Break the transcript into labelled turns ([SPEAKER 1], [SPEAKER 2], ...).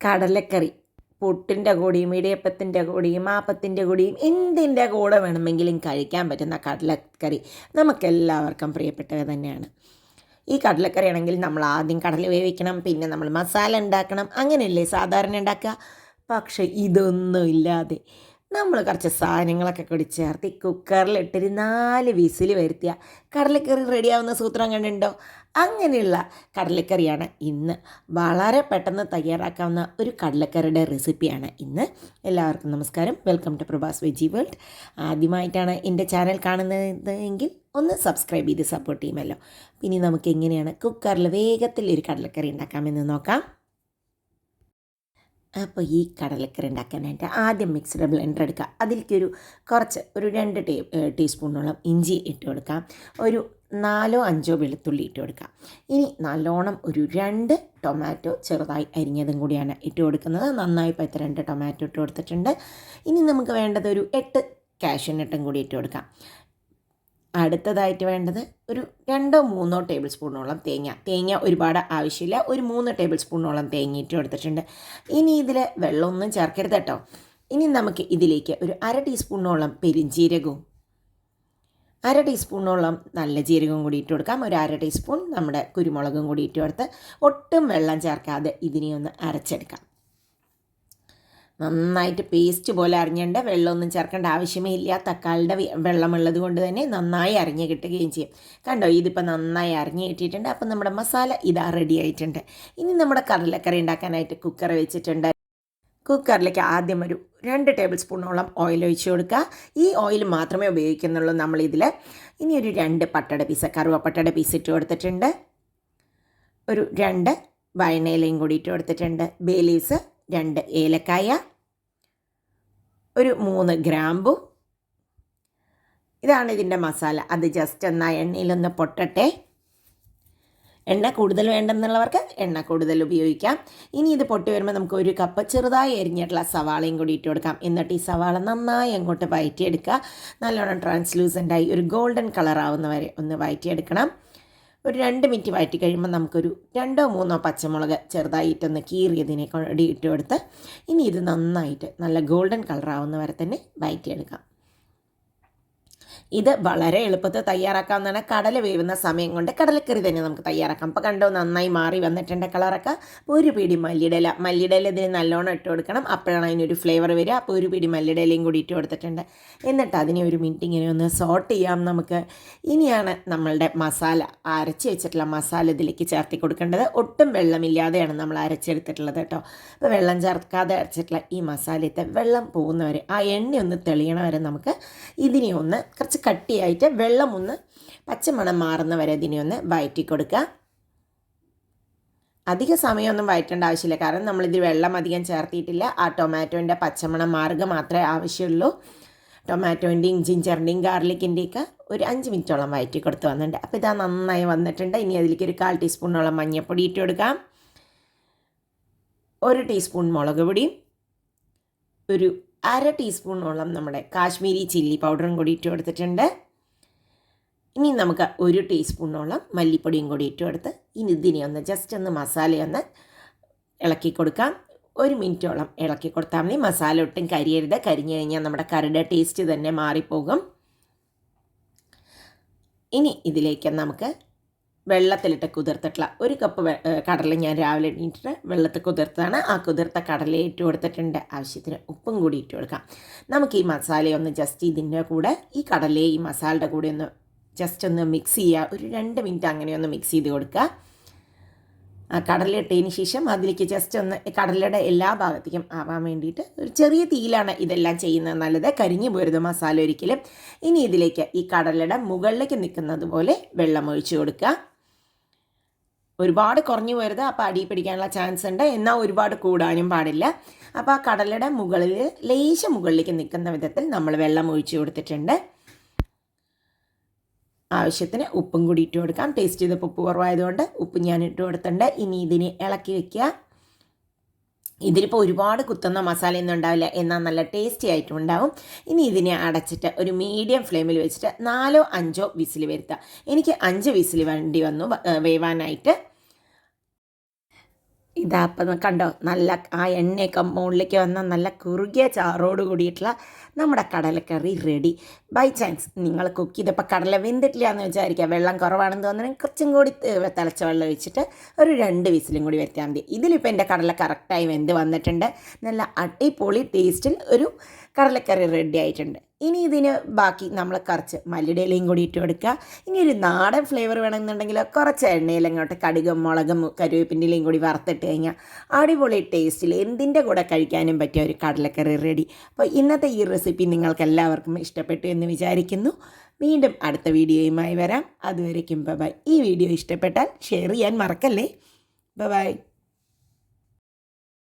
[SPEAKER 1] കടലക്കറി പുട്ടിൻ്റെ കൂടിയും ഇടിയപ്പത്തിൻ്റെ കൂടിയും ആപ്പത്തിൻ്റെ കൂടിയും എന്തിൻ്റെ കൂടെ വേണമെങ്കിലും കഴിക്കാൻ പറ്റുന്ന കടലക്കറി നമുക്കെല്ലാവർക്കും പ്രിയപ്പെട്ടവ തന്നെയാണ്. ഈ കടലക്കറി ആണെങ്കിൽ നമ്മൾ ആദ്യം കടല വേവിക്കണം, പിന്നെ നമ്മൾ മസാല ഉണ്ടാക്കണം, അങ്ങനെയല്ലേ സാധാരണ ഉണ്ടാക്കുക. പക്ഷേ ഇതൊന്നും ഇല്ലാതെ നമ്മൾ കുറച്ച് സാധനങ്ങളൊക്കെ കൂടി ചേർത്ത് കുക്കറിലിട്ടൊരു 4 വിസിൽ വരുത്തിയ കടലക്കറി റെഡിയാവുന്ന സൂത്രം കണ്ടുണ്ടോ? അങ്ങനെയുള്ള കടലക്കറിയാണ് ഇന്ന്. വളരെ പെട്ടെന്ന് തയ്യാറാക്കാവുന്ന ഒരു കടലക്കറിയുടെ റെസിപ്പിയാണ് ഇന്ന്. എല്ലാവർക്കും നമസ്കാരം. Welcome to Prabhas veggie world. ആദ്യമായിട്ടാണ് എൻ്റെ ചാനൽ കാണുന്നത് എങ്കിൽ ഒന്ന് സബ്സ്ക്രൈബ് ചെയ്ത് സപ്പോർട്ട് ചെയ്യുമല്ലോ. ഇനി നമുക്ക് എങ്ങനെയാണ് കുക്കറിൽ വേഗത്തിൽ ഒരു കടലക്കറി ഉണ്ടാക്കാമെന്ന് നോക്കാം. അപ്പോൾ ഈ കടലക്കറി ഉണ്ടാക്കാനായിട്ട് ആദ്യം മിക്സിയുടെ ബ്ലെൻഡർ എടുക്കുക. അതിലേക്ക് ഒരു 2 ടീസ്പൂണോളം ഇഞ്ചി ഇട്ട് കൊടുക്കാം. ഒരു 4-5 വെളുത്തുള്ളി ഇട്ട് കൊടുക്കാം. ഇനി നല്ലോണം ഒരു 2 ടൊമാറ്റോ ചെറുതായി അരിഞ്ഞതും കൂടിയാണ് ഇട്ട് കൊടുക്കുന്നത്. നന്നായി പഴുത്ത 2 ടൊമാറ്റോ ഇട്ട് കൊടുത്തിട്ടുണ്ട്. ഇനി നമുക്ക് വേണ്ടത് ഒരു 8 കാഷ്യൂനട്ടും കൂടി ഇട്ട് കൊടുക്കാം. അടുത്തതായിട്ട് വേണ്ടത് ഒരു 2-3 ടേബിൾ സ്പൂണോളം തേങ്ങ ഒരുപാട് ആവശ്യമില്ല. ഒരു 3 ടേബിൾ സ്പൂണോളം തേങ്ങ ഇട്ട് കൊടുത്തിട്ടുണ്ട്. ഇനി ഇതിൽ വെള്ളമൊന്നും ചേർക്കരുത് കേട്ടോ. ഇനി നമുക്ക് ഇതിലേക്ക് ഒരു 1/2 ടീസ്പൂണോളം പെരിഞ്ജീരകവും 1/2 ടീസ്പൂണോളം നല്ല ജീരകവും കൂടി ഇട്ട് കൊടുക്കാം. ഒരു 1/2 ടീസ്പൂൺ നമ്മുടെ കുരുമുളകും കൂടി ഇട്ട് കൊടുത്ത് ഒട്ടും വെള്ളം ചേർക്കാതെ ഇതിനെ ഒന്ന് അരച്ചെടുക്കാം. നന്നായിട്ട് പേസ്റ്റ് പോലെ അരിഞ്ഞേണ്ട, വെള്ളമൊന്നും ചേർക്കേണ്ട ആവശ്യമേ ഇല്ല. തക്കാളിയുടെ വെള്ളമുള്ളത് കൊണ്ട് തന്നെ നന്നായി അരിഞ്ഞ് കിട്ടുകയും ചെയ്യും. കണ്ടോ, ഇതിപ്പോൾ നന്നായി അരിഞ്ഞ് കിട്ടിയിട്ടുണ്ട്. അപ്പം നമ്മുടെ മസാല ഇതാ റെഡി ആയിട്ടുണ്ട്. ഇനി നമ്മുടെ കടലക്കറി ഉണ്ടാക്കാനായിട്ട് കുക്കർ വെച്ചിട്ടുണ്ട്. കുക്കറിലേക്ക് ആദ്യം ഒരു 2 ടേബിൾ സ്പൂണോളം ഓയിൽ ഒഴിച്ച് കൊടുക്കുക. ഈ ഓയിൽ മാത്രമേ ഉപയോഗിക്കുന്നുള്ളൂ നമ്മളിതിൽ. ഇനി ഒരു 2 കറുവപ്പട്ടയുടെ പീസ് ഇട്ട് കൊടുത്തിട്ടുണ്ട്. ഒരു 2 വയനയിലയും കൂടി ഇട്ട് കൊടുത്തിട്ടുണ്ട്. ബേ ലീവ്സ്, 2 ഏലക്കായ, ഒരു 3 ഗ്രാമ്പു. ഇതാണ് ഇതിൻ്റെ മസാല. അത് ജസ്റ്റ് എന്നാൽ എണ്ണയിലൊന്ന് പൊട്ടട്ടെ. എണ്ണ കൂടുതൽ വേണ്ടെന്നുള്ളവർക്ക് എണ്ണ കൂടുതൽ ഉപയോഗിക്കാം. ഇനി ഇത് പൊട്ടി വരുമ്പോൾ നമുക്ക് 1 കപ്പ് ചെറുതായി അരിഞ്ഞിട്ടുള്ള സവാളയും കൂടി ഇട്ട് കൊടുക്കാം. എന്നിട്ട് ഈ സവാള നന്നായി അങ്ങോട്ട് വഴറ്റിയെടുക്കുക. നല്ലോണം ട്രാൻസ്ലൂസൻ്റായി ഒരു ഗോൾഡൻ കളറാവുന്ന വരെ ഒന്ന് വഴറ്റിയെടുക്കണം. ഒരു 2 മിനിറ്റ് വഴറ്റി കഴിയുമ്പോൾ നമുക്കൊരു 2-3 പച്ചമുളക് ചെറുതായിട്ടൊന്ന് കീറിയതിനെ കൂടി ഇട്ട് കൊടുത്ത് ഇനി ഇത് നന്നായിട്ട് നല്ല ഗോൾഡൻ കളറാവുന്ന വരെ തന്നെ വഴറ്റിയെടുക്കാം. ഇത് വളരെ എളുപ്പത്തിൽ തയ്യാറാക്കാവുന്നതാണ്. കടല വേവുന്ന സമയം കൊണ്ട് കടലക്കറി തന്നെ നമുക്ക് തയ്യാറാക്കാം. അപ്പോൾ കണ്ടോ, നന്നായി മാറി വന്നിട്ടുണ്ട് കളറൊക്കെ. ഒരു പിടി മല്ലിയില ഇതിന് നല്ലോണം ഇട്ട് കൊടുക്കണം. അപ്പോഴാണ് അതിനൊരു ഫ്ലേവർ വരിക. അപ്പോൾ ഒരു പിടി മല്ലിയിലയും കൂടി ഇട്ട് കൊടുത്തിട്ടുണ്ട്. എന്നിട്ട് അതിനെ ഒരു മിനിറ്റ് ഇങ്ങനെ ഒന്ന് സോട്ട് ചെയ്യാം നമുക്ക്. ഇനിയാണ് നമ്മളുടെ മസാല, അരച്ച് വെച്ചിട്ടുള്ള മസാല ഇതിലേക്ക് ചേർത്തി കൊടുക്കേണ്ടത്. ഒട്ടും വെള്ളമില്ലാതെയാണ് നമ്മൾ അരച്ചെടുത്തിട്ടുള്ളത് കേട്ടോ. അപ്പോൾ വെള്ളം ചേർക്കാതെ അരച്ചിട്ടുള്ള ഈ മസാലയത്തെ വെള്ളം പോകുന്നവരെ, ആ എണ്ണ ഒന്ന് തെളിയണ വരെ നമുക്ക് ഇതിനെ ഒന്ന് കുറച്ച് കട്ടിയായിട്ട് വെള്ളം ഒന്ന് പച്ചമണം മാറുന്ന വരെ ഇതിനെ ഒന്ന് വഴറ്റി കൊടുക്കുക. അധിക സമയമൊന്നും വഴറ്റേണ്ട ആവശ്യമില്ല, കാരണം നമ്മളിതിൽ വെള്ളം അധികം ചേർത്തിയിട്ടില്ല. ആ ടൊമാറ്റോൻ്റെ പച്ചമണം മാറുക മാത്രമേ ആവശ്യമുള്ളൂ. ടൊമാറ്റോൻ്റെയും ജിഞ്ചറിൻ്റെയും ഗാർലിക്കിൻ്റെയൊക്കെ ഒരു 5 മിനിറ്റോളം വഴറ്റി കൊടുത്ത് വന്നിട്ടുണ്ട്. അപ്പോൾ ഇതാ നന്നായി വന്നിട്ടുണ്ട്. ഇനി അതിലേക്ക് ഒരു 1/4 ടീസ്പൂണോളം മഞ്ഞൾപ്പൊടി ഇട്ട് കൊടുക്കാം. 1 ടീസ്പൂൺ മുളക് പൊടിയും ഒരു 1/2 ടീസ്പൂണോളം നമ്മുടെ കാശ്മീരി ചില്ലി പൗഡറും കൂടി ഇട്ട് കൊടുത്തിട്ടുണ്ട്. ഇനി നമുക്ക് 1 ടീസ്പൂണോളം മല്ലിപ്പൊടിയും കൂടി ഇട്ട് കൊടുത്ത് ഇനി ഇതിനെ ഒന്ന് ജസ്റ്റ് ഒന്ന് മസാലയൊന്ന് ഇളക്കി കൊടുക്കാം. 1 മിനിറ്റോളം ഇളക്കി കൊടുത്താൽ മതി. മസാല ഒട്ടും കരിയരുത്. കരിഞ്ഞു കഴിഞ്ഞാൽ നമ്മുടെ കറിയുടെ ടേസ്റ്റ് തന്നെ മാറിപ്പോകും. ഇനി ഇതിലേക്ക് നമുക്ക് വെള്ളത്തിലിട്ട് കുതിർത്തിട്ടുള്ള 1 കപ്പ് കടല ഞാൻ രാവിലെ എണീറ്റിട്ട് വെള്ളത്തിൽ കുതിർത്താണ്. ആ കുതിർത്ത കടല ഇട്ട് കൊടുത്തിട്ടുണ്ട്. ആവശ്യത്തിന് ഉപ്പും കൂടി ഇട്ട് കൊടുക്കാം. നമുക്ക് ഈ മസാലയൊന്ന് ജസ്റ്റ് ഇതിൻ്റെ കൂടെ ഈ കടലയെ ഈ മസാലയുടെ കൂടെ ഒന്ന് ജസ്റ്റ് ഒന്ന് മിക്സ് ചെയ്യുക. ഒരു 2 മിനിറ്റ് അങ്ങനെയൊന്ന് മിക്സ് ചെയ്ത് കൊടുക്കുക. ആ കടല ഇട്ടതിന് ശേഷം അതിലേക്ക് ജസ്റ്റ് ഒന്ന് കടലയുടെ എല്ലാ ഭാഗത്തേക്കും ആവാൻ വേണ്ടിയിട്ട് ഒരു ചെറിയ തീയിലാണ് ഇതെല്ലാം ചെയ്യുന്നത് നല്ലത്. കരിഞ്ഞു പോരുത് മസാല ഒരിക്കലും. ഇനി ഇതിലേക്ക് ഈ കടലയുടെ മുകളിലേക്ക് നിൽക്കുന്നത് പോലെ വെള്ളം ഒഴിച്ച് കൊടുക്കുക. ഒരുപാട് കുറഞ്ഞു പോരുത്, അപ്പോൾ അടി പിടിക്കാനുള്ള ചാൻസ് ഉണ്ട്. എന്നാൽ ഒരുപാട് കൂടാനും പാടില്ല. അപ്പോൾ ആ കടലയുടെ മുകളിൽ ലേശം മുകളിലേക്ക് നിൽക്കുന്ന വിധത്തിൽ നമ്മൾ വെള്ളം ഒഴിച്ച് കൊടുത്തിട്ടുണ്ട്. ആവശ്യത്തിന് ഉപ്പും കൂടി ഇട്ട് കൊടുക്കാം. ടേസ്റ്റ് ചെയ്തപ്പോൾ ഉപ്പ് കുറവായതുകൊണ്ട് ഉപ്പ് ഞാൻ ഇട്ട് കൊടുത്തിട്ടുണ്ട്. ഇനി ഇതിനെ ഇളക്കി വയ്ക്കുക. ഇതിലിപ്പോൾ ഒരുപാട് കുത്തുന്ന മസാലയൊന്നും ഉണ്ടാവില്ല, എന്നാൽ നല്ല ടേസ്റ്റി ആയിട്ടും ഉണ്ടാവും. ഇനി ഇതിനെ അടച്ചിട്ട് ഒരു മീഡിയം ഫ്ലെയിമിൽ വെച്ചിട്ട് 4-5 വിസിൽ വരുത്തുക. എനിക്ക് 5 വിസിൽ വേണ്ടി വന്നു വേവാനായിട്ട്. ഇതാ അപ്പം കണ്ടോ, നല്ല ആ എണ്ണയൊക്കെ മുകളിലേക്ക് വന്ന നല്ല കുറുകിയ ചാറോട് കൂടിയിട്ടുള്ള നമ്മുടെ കടലക്കറി റെഡി. ബൈ ചാൻസ് നിങ്ങൾ കുക്ക് ചെയ്തപ്പോൾ കടല വെന്തിട്ടില്ല എന്ന് വിചാരിക്കുക, വെള്ളം കുറവാണെന്ന് തോന്നുന്നത് കുറച്ചും കൂടി തിളച്ച വെള്ളം ഒഴിച്ചിട്ട് ഒരു 2 വിസിലും കൂടി വെച്ചാൽ മതി. ഇതിലിപ്പോൾ എൻ്റെ കടല കറക്റ്റായി വെന്ത് വന്നിട്ടുണ്ട്. നല്ല അടിപൊളി ടേസ്റ്റിൽ ഒരു കടലക്കറി റെഡി ആയിട്ടുണ്ട്. ഇനി ഇതിന് ബാക്കി നമ്മൾ കുറച്ച് മല്ലിയിലയും കൂടി ഇട്ട് കൊടുക്കുക. ഇനി ഒരു നാടൻ ഫ്ലേവർ വേണമെന്നുണ്ടെങ്കിൽ കുറച്ച് എണ്ണയിൽ അങ്ങോട്ട് കടുകും മുളകും കരുവേപ്പിൻ്റെ ഇലയും കൂടി വറുത്തിട്ട് കഴിഞ്ഞാൽ അടിപൊളി ടേസ്റ്റിൽ എന്തിൻ്റെ കൂടെ കഴിക്കാനും പറ്റിയ ഒരു കടലക്കറി റെഡി. അപ്പോൾ ഇന്നത്തെ ഈ റെസിപ്പി നിങ്ങൾക്ക് എല്ലാവർക്കും ഇഷ്ടപ്പെട്ടു എന്ന് വിചാരിക്കുന്നു. വീണ്ടും അടുത്ത വീഡിയോയുമായി വരാം. അതുവരേക്കും ബൈ. ഈ വീഡിയോ ഇഷ്ടപ്പെട്ടാൽ ഷെയർ ചെയ്യാൻ മറക്കല്ലേ. ബൈ.